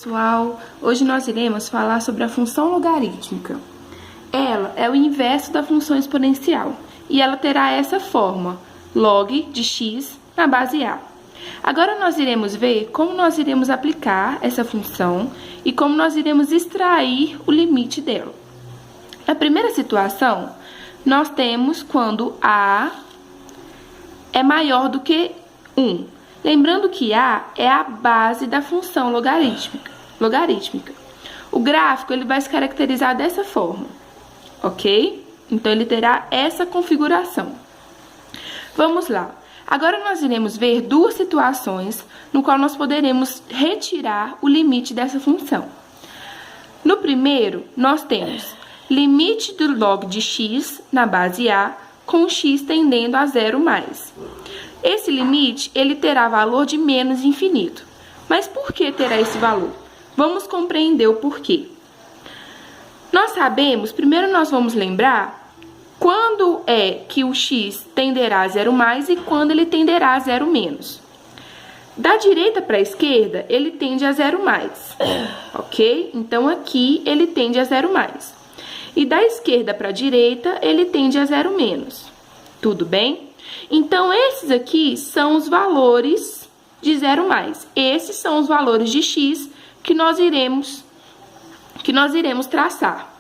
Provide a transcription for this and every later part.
Pessoal, hoje nós iremos falar sobre a função logarítmica. Ela é o inverso da função exponencial e ela terá essa forma, log de x na base a. Agora nós iremos ver como nós iremos aplicar essa função e como nós iremos extrair o limite dela. A primeira situação, nós temos quando a é maior do que 1. Lembrando que a é a base da função logarítmica. O gráfico ele vai se caracterizar dessa forma, ok? Então, ele terá essa configuração. Vamos lá. Agora, nós iremos ver duas situações no qual nós poderemos retirar o limite dessa função. No primeiro, nós temos limite do log de x na base a com x tendendo a 0 mais. Esse limite, ele terá valor de menos infinito. Mas por que terá esse valor? Vamos compreender o porquê. Nós sabemos, primeiro nós vamos lembrar quando é que o x tenderá a 0 mais e quando ele tenderá a 0 menos. Da direita para a esquerda, ele tende a 0 mais, ok? Então, aqui ele tende a 0 mais. E da esquerda para a direita, ele tende a 0 menos. Tudo bem? Então, esses aqui são os valores de 0 mais. Esses são os valores de x que nós iremos traçar.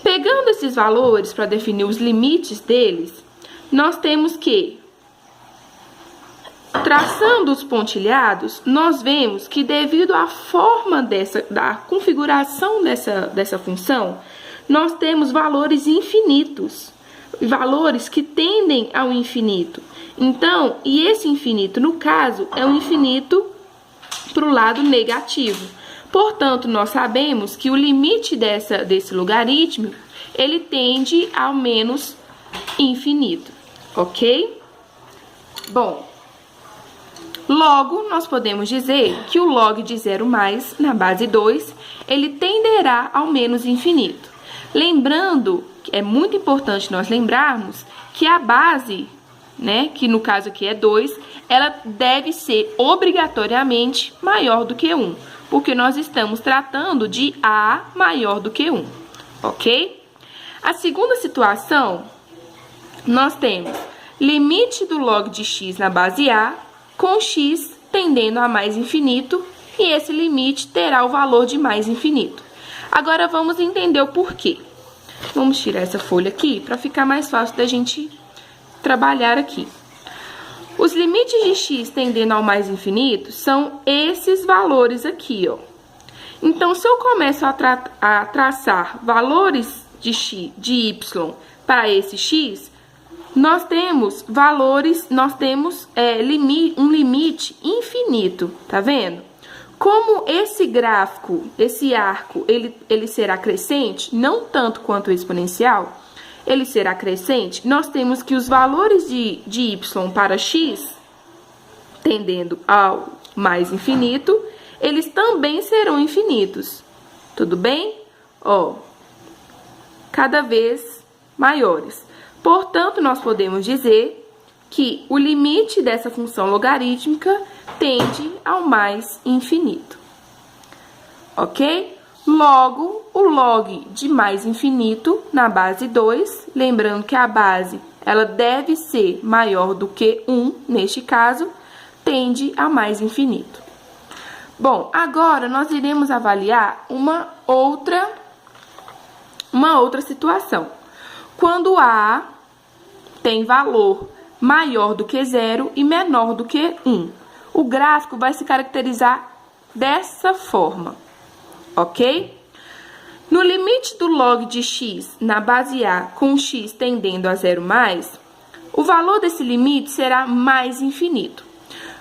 Pegando esses valores para definir os limites deles, nós temos que, traçando os pontilhados, nós vemos que devido à forma da configuração dessa função, nós temos valores infinitos. Valores que tendem ao infinito. Então, e esse infinito, no caso, é um infinito para o lado negativo. Portanto, nós sabemos que o limite desse logaritmo, ele tende ao menos infinito, ok? Bom, logo, nós podemos dizer que o log de 0 mais, na base 2, ele tenderá ao menos infinito. Lembrando, é muito importante nós lembrarmos que a base, né, que no caso aqui é 2, ela deve ser obrigatoriamente maior do que 1, porque nós estamos tratando de a maior do que 1, ok? A segunda situação, nós temos limite do log de x na base a com x tendendo a mais infinito, e esse limite terá o valor de mais infinito. Agora, vamos entender o porquê. Vamos tirar essa folha aqui para ficar mais fácil da gente trabalhar aqui. Os limites de x tendendo ao mais infinito são esses valores aqui, ó. Então, se eu começo a traçar valores de y para esse x, nós temos um limite infinito, tá vendo? Como esse gráfico, esse arco, ele será crescente, não tanto quanto o exponencial, ele será crescente, nós temos que os valores de y para x, tendendo ao mais infinito, eles também serão infinitos. Tudo bem? Ó, cada vez maiores. Portanto, nós podemos dizer que o limite dessa função logarítmica tende ao mais infinito, ok? Logo, o log de mais infinito na base 2, lembrando que a base ela deve ser maior do que 1, neste caso, tende a mais infinito. Bom, agora nós iremos avaliar uma outra situação. Quando a tem valor maior do que 0 e menor do que 1. O gráfico vai se caracterizar dessa forma, ok? No limite do log de x na base a com x tendendo a 0 mais, o valor desse limite será mais infinito.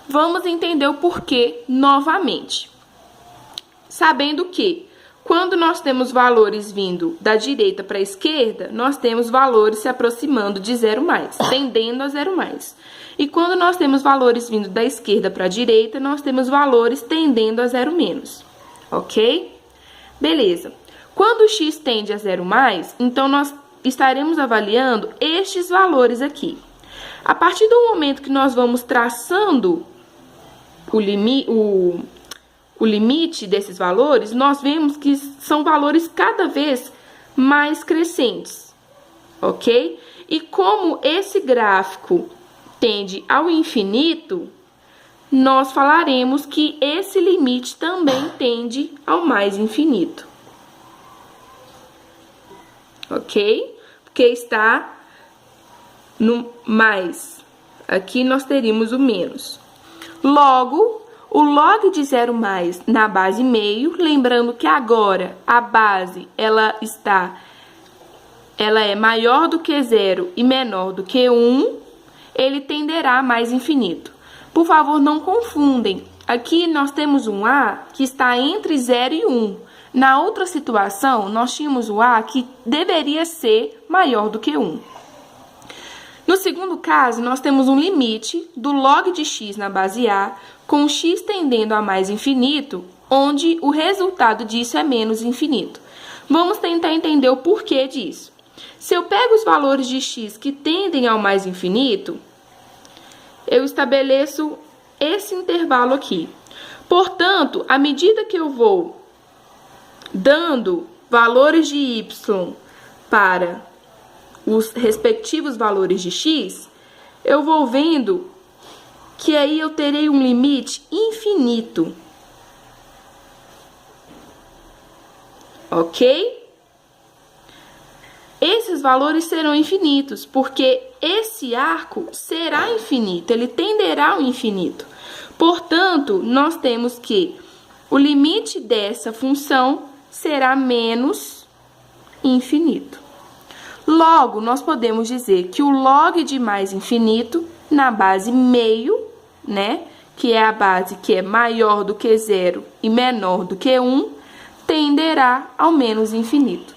Vamos entender o porquê novamente. Sabendo que quando nós temos valores vindo da direita para a esquerda, nós temos valores se aproximando de 0 mais, tendendo a 0 mais. E quando nós temos valores vindo da esquerda para a direita, nós temos valores tendendo a 0 menos, ok? Beleza. Quando o x tende a 0 mais, então nós estaremos avaliando estes valores aqui. A partir do momento que nós vamos traçando o limite desses valores, nós vemos que são valores cada vez mais crescentes, ok? E como esse gráfico tende ao infinito, nós falaremos que esse limite também tende ao mais infinito, ok? Porque está no mais. Aqui nós teríamos o menos. Logo, o log de 0 mais na base meio, lembrando que agora a base ela é maior do que 0 e menor do que 1, ele tenderá a mais infinito. Por favor, não confundem. Aqui nós temos um A que está entre 0 e 1. Na outra situação, nós tínhamos o A que deveria ser maior do que 1. No segundo caso, nós temos um limite do log de x na base A, com x tendendo a mais infinito, onde o resultado disso é menos infinito. Vamos tentar entender o porquê disso. Se eu pego os valores de x que tendem ao mais infinito, eu estabeleço esse intervalo aqui. Portanto, à medida que eu vou dando valores de y para os respectivos valores de x, eu vou vendo que aí eu terei um limite infinito. Ok? Esses valores serão infinitos, porque esse arco será infinito, ele tenderá ao infinito. Portanto, nós temos que o limite dessa função será menos infinito. Logo, nós podemos dizer que o log de mais infinito, na base meio, né, que é a base que é maior do que 0 e menor do que 1, tenderá ao menos infinito.